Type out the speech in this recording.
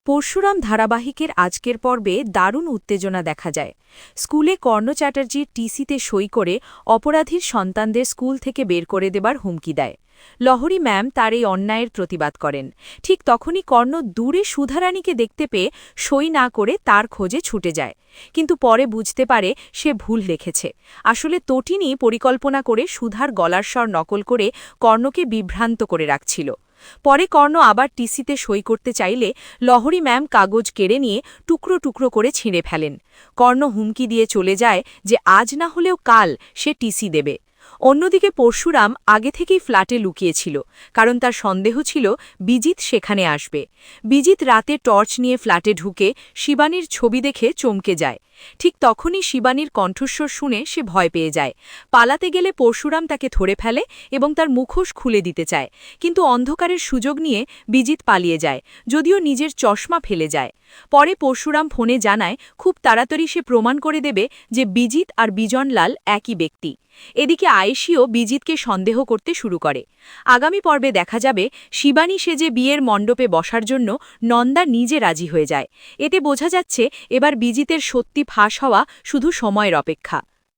পরশুরাম ধারাবাহিকের আজকের পর্বে দারুণ উত্তেজনা দেখা যায়। স্কুলে কর্ণ চ্যাটার্জির টিসিতে সই করে অপরাধীর সন্তানদের স্কুল থেকে বের করে দেবার হুমকি দেয়। লহরী ম্যাম তার এই অন্যায়ের প্রতিবাদ করেন। ঠিক তখনই কর্ণ দূরে সুধারানীকে দেখতে পেয়ে সই না করে তার খোঁজে ছুটে যায়, কিন্তু পরে বুঝতে পারে সে ভুল দেখেছে। আসলে তটিনী পরিকল্পনা করে সুধার গলার স্বর নকল করে কর্ণকে বিভ্রান্ত করে রাখছিল। পরে কর্ণ আবার টিসিতে সই করতে চাইলে লহরী ম্যাম কাগজ কেড়ে নিয়ে টুকরো টুকরো করে ছিঁড়ে ফেলেন। কর্ণ হুমকি দিয়ে চলে যায় যে আজ না হলেও কাল সে টিসি দেবে। অন্যদিকে পরশুরাম আগে থেকেই ফ্ল্যাটে লুকিয়েছিল, কারণ তার সন্দেহ ছিল বিজিত সেখানে আসবে। বিজিত রাতে টর্চ নিয়ে ফ্ল্যাটে ঢুকে শিবানীর ছবি দেখে চমকে যায়। ঠিক তখনই শিবানীর কণ্ঠস্বর শুনে সে ভয় পেয়ে যায়। পালাতে গেলে পরশুরাম তাকে ধরে ফেলে এবং তার মুখোশ খুলে দিতে চায়, কিন্তু অন্ধকারের সুযোগ নিয়ে বিজিত পালিয়ে যায়, যদিও নিজের চশমা ফেলে যায়। পরে পরশুরাম ফোনে জানায় খুব তাড়াতাড়ি সে প্রমাণ করে দেবে যে বিজিত আর বিজনলাল একই ব্যক্তি। এদিকে আয়েশিও বিজিতকে সন্দেহ করতে শুরু করে। আগামী পর্বে দেখা যাবে শিবানী সেজে বিয়ের মণ্ডপে বসার জন্য নন্দা নিজে রাজি হয়ে যায়। এতে বোঝা যাচ্ছে এবার বিজিতের সত্যি ফাঁস হওয়া শুধু সময়ের অপেক্ষা।